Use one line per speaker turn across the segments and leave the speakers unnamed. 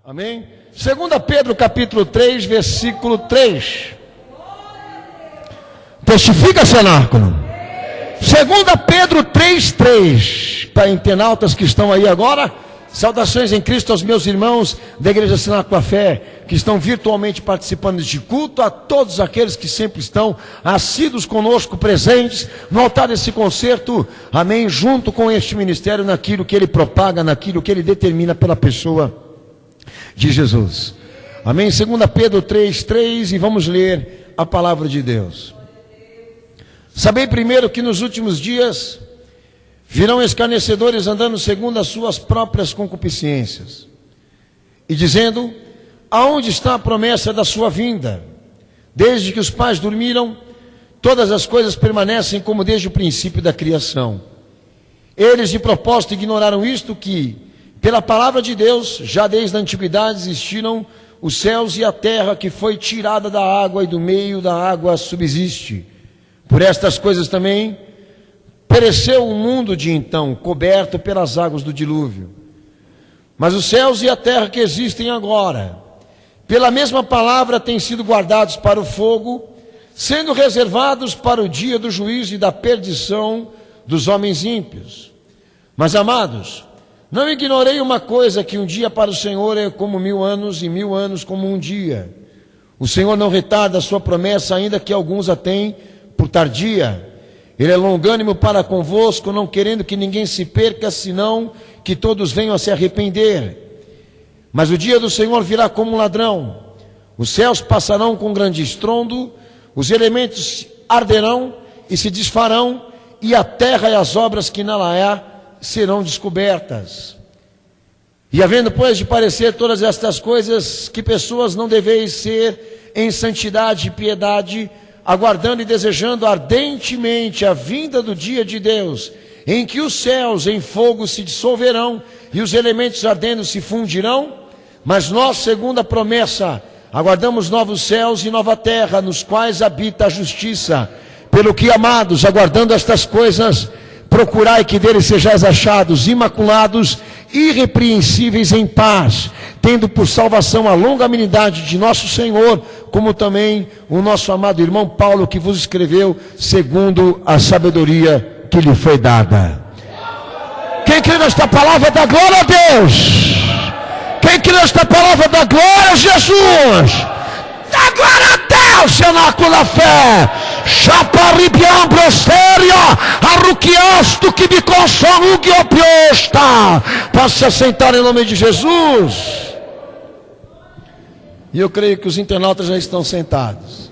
Amém? 2 Pedro capítulo 3, versículo 3. Testifica, cenáculo. 2 Pedro 3:3. Para internautas que estão aí agora, saudações em Cristo aos meus irmãos da Igreja Cenáculo Fé, que estão virtualmente participando deste culto, a todos aqueles que sempre estão assíduos conosco, presentes no altar desse concerto, amém, junto com este ministério, naquilo que ele propaga, naquilo que ele determina pela pessoa de Jesus. Amém? 2 Pedro 3:3, e vamos ler a palavra de Deus. Sabei primeiro que nos últimos dias virão escarnecedores andando segundo as suas próprias concupiscências, e dizendo: aonde está a promessa da sua vinda? Desde que os pais dormiram, todas as coisas permanecem como desde o princípio da criação. Eles de propósito ignoraram isto, que pela palavra de Deus, já desde a antiguidade existiram os céus e a terra, que foi tirada da água e do meio da água subsiste. Por estas coisas também pereceu o mundo de então, coberto pelas águas do dilúvio. Mas os céus e a terra que existem agora, pela mesma palavra, têm sido guardados para o fogo, sendo reservados para o dia do juízo e da perdição dos homens ímpios. Mas, amados, não ignorei uma coisa, que um dia para o Senhor é como 1000 anos, e 1000 anos como um dia. O Senhor não retarda a sua promessa, ainda que alguns a tenham por tardia. Ele é longânimo para convosco, não querendo que ninguém se perca, senão que todos venham a se arrepender. Mas o dia do Senhor virá como um ladrão. Os céus passarão com grande estrondo, os elementos arderão e se desfarão, e a terra e as obras que nela há serão descobertas. E havendo, pois, de parecer todas estas coisas, que pessoas não deveis ser em santidade e piedade, aguardando e desejando ardentemente a vinda do dia de Deus, em que os céus em fogo se dissolverão e os elementos ardendo se fundirão. Mas nós, segundo a promessa, aguardamos novos céus e nova terra, nos quais habita a justiça. Pelo que, amados, aguardando estas coisas, procurai que deles sejais achados imaculados, irrepreensíveis em paz, tendo por salvação a longanimidade de nosso Senhor, como também o nosso amado irmão Paulo, que vos escreveu segundo a sabedoria que lhe foi dada. Quem crê nesta palavra, dá glória a Deus. Quem crê nesta palavra, dá glória a Jesus. Dá glória a Deus, cenáculo da fé. Chaparibiam brosteria, arruquiasto que me consome o guiopiosta. Posso se assentar em nome de Jesus. E eu creio que os internautas já estão sentados.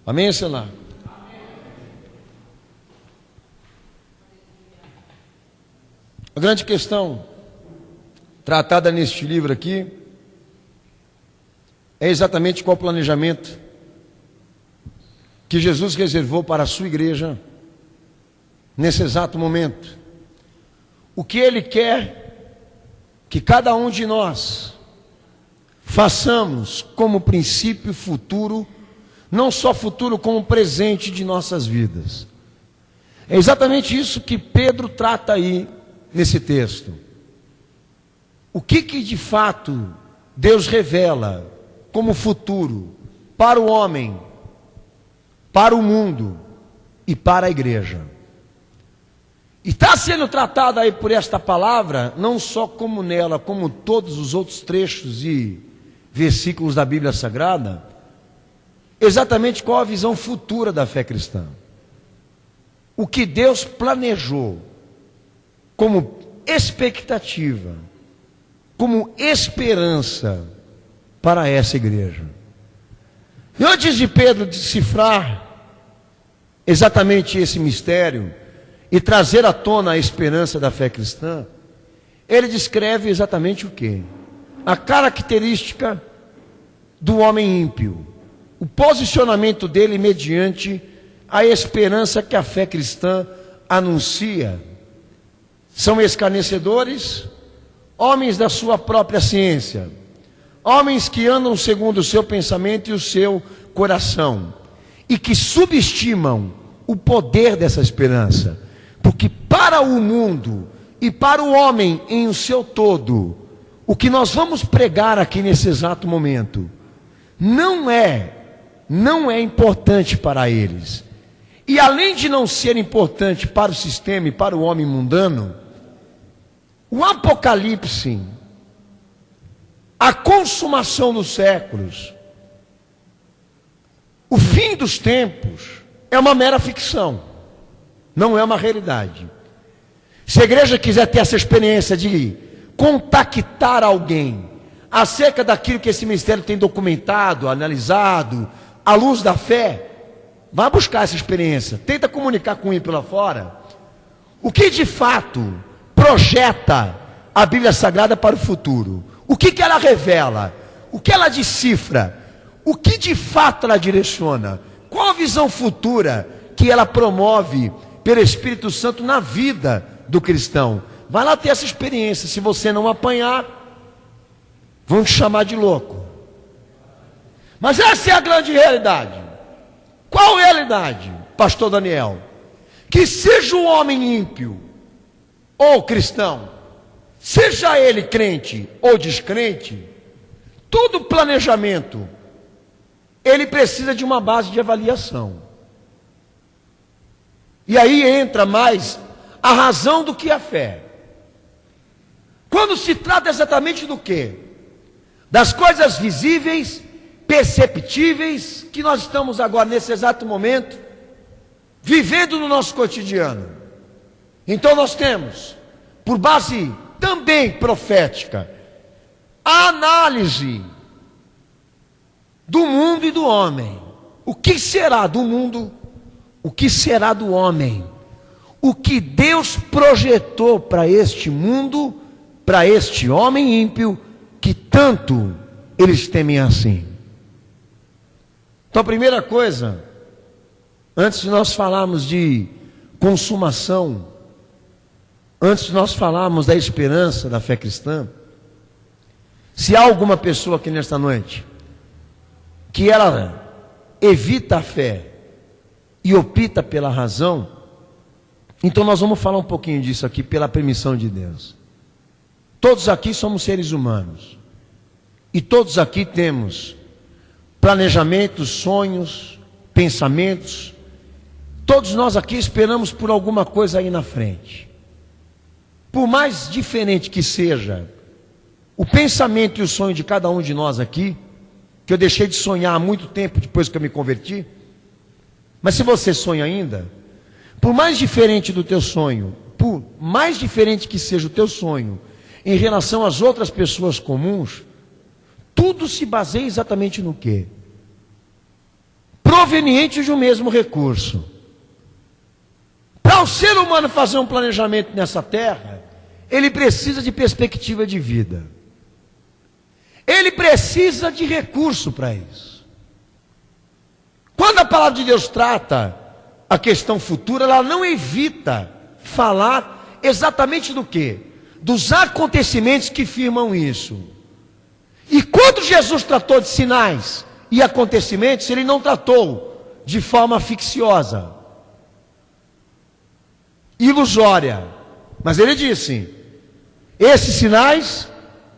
Amém, Senhor? A grande questão tratada neste livro aqui é exatamente qual o planejamento que Jesus reservou para a sua igreja nesse exato momento. O que Ele quer que cada um de nós façamos como princípio futuro, não só futuro, como presente de nossas vidas. É exatamente isso que Pedro trata aí nesse texto. O que de fato Deus revela como futuro para o homem, para o mundo e para a igreja. E está sendo tratado aí por esta palavra, não só como nela, como todos os outros trechos e versículos da Bíblia Sagrada, exatamente qual a visão futura da fé cristã. O que Deus planejou como expectativa, como esperança para essa igreja. E antes de Pedro decifrar exatamente esse mistério e trazer à tona a esperança da fé cristã, ele descreve exatamente o quê? A característica do homem ímpio, o posicionamento dele mediante a esperança que a fé cristã anuncia. São escarnecedores, homens da sua própria ciência, homens que andam segundo o seu pensamento e o seu coração, e que subestimam o poder dessa esperança. Porque para o mundo e para o homem em o seu todo, o que nós vamos pregar aqui nesse exato momento, não é importante para eles. E além de não ser importante para o sistema e para o homem mundano, o Apocalipse, a consumação dos séculos, o fim dos tempos, é uma mera ficção, não é uma realidade. Se a igreja quiser ter essa experiência de contactar alguém acerca daquilo que esse ministério tem documentado, analisado, à luz da fé, vá buscar essa experiência, tenta comunicar com ele pela fora, o que de fato projeta a Bíblia Sagrada para o futuro, o que ela revela, o que ela decifra, o que de fato ela direciona, qual a visão futura que ela promove pelo Espírito Santo na vida do cristão. Vai lá ter essa experiência. Se você não apanhar, vão te chamar de louco. Mas essa é a grande realidade. Qual realidade, pastor Daniel? Que seja o homem ímpio ou cristão, seja ele crente ou descrente, todo planejamento, ele precisa de uma base de avaliação. E aí entra mais a razão do que a fé. Quando se trata exatamente do quê? Das coisas visíveis, perceptíveis, que nós estamos agora, nesse exato momento, vivendo no nosso cotidiano. Então nós temos, por base também profética, a análise do mundo e do homem. O que será do mundo? O que será do homem? O que Deus projetou para este mundo, para este homem ímpio, que tanto eles temem assim. Então a primeira coisa, antes de nós falarmos de consumação, antes de nós falarmos da esperança da fé cristã, se há alguma pessoa aqui nesta noite que ela evita a fé e opta pela razão, então nós vamos falar um pouquinho disso aqui pela permissão de Deus. Todos aqui somos seres humanos e todos aqui temos planejamentos, sonhos, pensamentos. Todos nós aqui esperamos por alguma coisa aí na frente. Por mais diferente que seja o pensamento e o sonho de cada um de nós aqui, que eu deixei de sonhar há muito tempo depois que eu me converti, mas se você sonha ainda, por mais diferente do teu sonho, por mais diferente que seja o teu sonho em relação às outras pessoas comuns, tudo se baseia exatamente no quê? Proveniente de um mesmo recurso. Para o ser humano fazer um planejamento nessa terra, ele precisa de perspectiva de vida. Ele precisa de recurso para isso. Quando a palavra de Deus trata a questão futura, ela não evita falar exatamente do quê? Dos acontecimentos que firmam isso. E quando Jesus tratou de sinais e acontecimentos, ele não tratou de forma ficciosa, ilusória, mas ele disse: esses sinais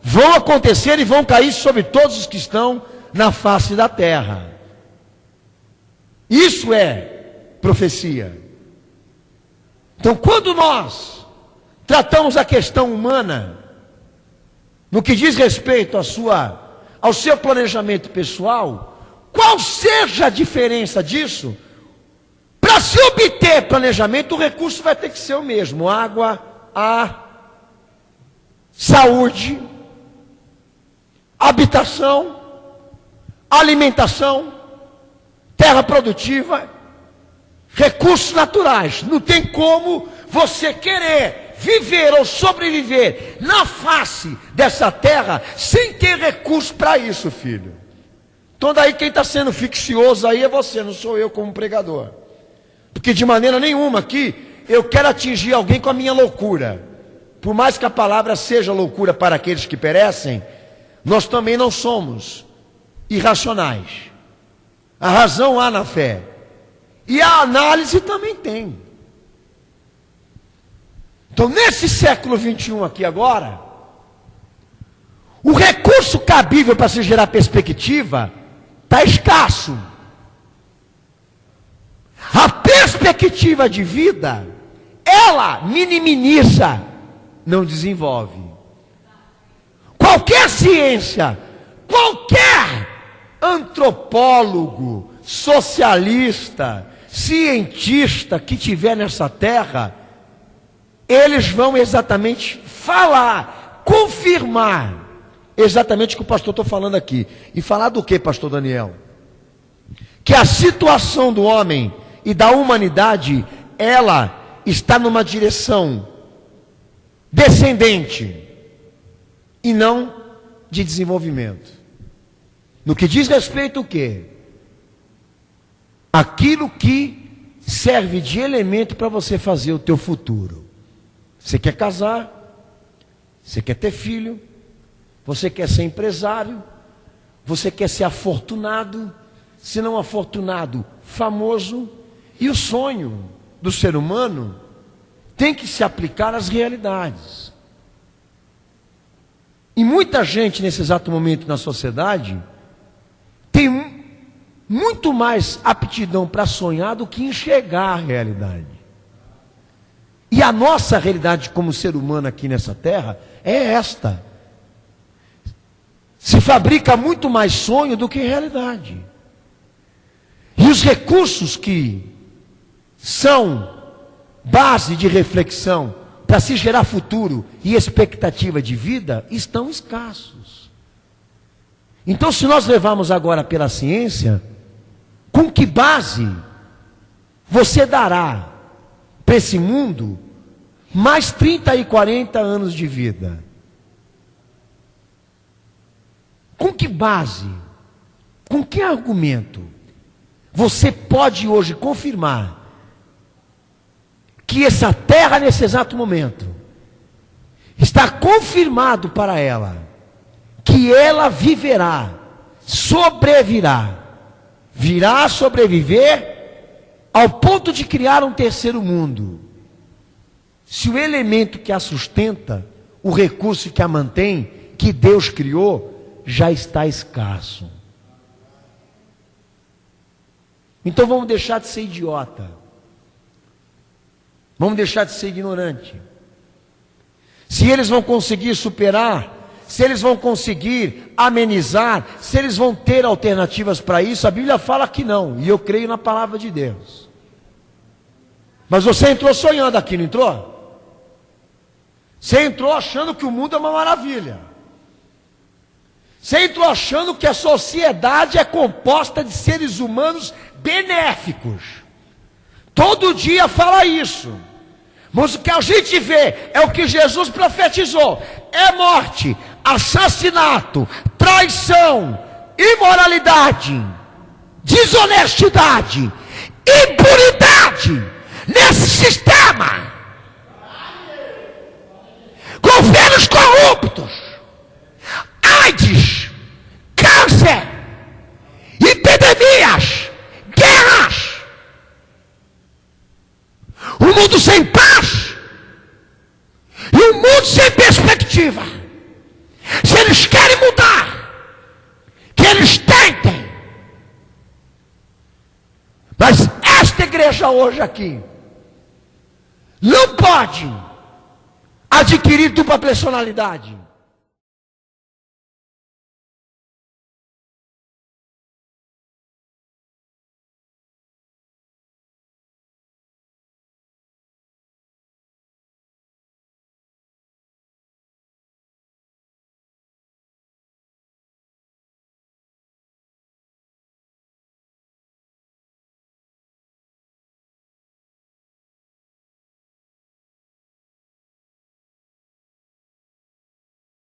vão acontecer e vão cair sobre todos os que estão na face da terra. Isso é profecia. Então, quando nós tratamos a questão humana, no que diz respeito ao seu planejamento pessoal, qual seja a diferença disso, para se obter planejamento, o recurso vai ter que ser o mesmo: água, ar, saúde, habitação, alimentação, terra produtiva, recursos naturais. Não tem como você querer viver ou sobreviver na face dessa terra sem ter recurso para isso, filho. Então daí quem está sendo ficcioso aí é você, não sou eu como pregador. Porque de maneira nenhuma aqui eu quero atingir alguém com a minha loucura. Por mais que a palavra seja loucura para aqueles que perecem, nós também não somos irracionais. A razão há na fé. E a análise também tem. Então, nesse século 21 aqui agora, o recurso cabível para se gerar perspectiva está escasso. A perspectiva de vida, ela minimiza, não desenvolve. Qualquer ciência, qualquer antropólogo, socialista, cientista que tiver nessa terra, eles vão exatamente falar, confirmar exatamente o que o pastor está falando aqui. E falar do que, pastor Daniel? Que a situação do homem e da humanidade, ela está numa direção descendente e não de desenvolvimento. No que diz respeito o quê? Aquilo que serve de elemento para você fazer o teu futuro. Você quer casar, você quer ter filho, você quer ser empresário, você quer ser afortunado, se não afortunado, famoso. E o sonho do ser humano tem que se aplicar às realidades. E muita gente nesse exato momento na sociedade tem muito mais aptidão para sonhar do que enxergar a realidade. E a nossa realidade como ser humano aqui nessa terra é esta. Se fabrica muito mais sonho do que realidade. E os recursos que são base de reflexão para se gerar futuro e expectativa de vida estão escassos. Então, se nós levarmos agora pela ciência, com que base você dará para esse mundo mais 30 e 40 anos de vida? Com que base, com que argumento você pode hoje confirmar que essa terra nesse exato momento está confirmado para ela que ela viverá, sobrevirá, virá a sobreviver ao ponto de criar um terceiro mundo, se o elemento que a sustenta, o recurso que a mantém, que Deus criou, já está escasso? Então vamos deixar de ser idiota, vamos deixar de ser ignorante. Se eles vão conseguir superar, se eles vão conseguir amenizar, se eles vão ter alternativas para isso, a Bíblia fala que não, e eu creio na palavra de Deus. Mas você entrou sonhando aqui, não entrou? Você entrou achando que o mundo é uma maravilha. Você entrou achando que a sociedade é composta de seres humanos benéficos. Todo dia fala isso. Mas o que a gente vê é o que Jesus profetizou: é morte, assassinato, traição, imoralidade, desonestidade, impunidade nesse sistema. Governos corruptos, AIDS, câncer, epidemias, guerras, um mundo sem paz e um mundo sem perspectiva. Se eles querem mudar, que eles tentem. Mas esta igreja hoje aqui não pode adquirir dupla personalidade.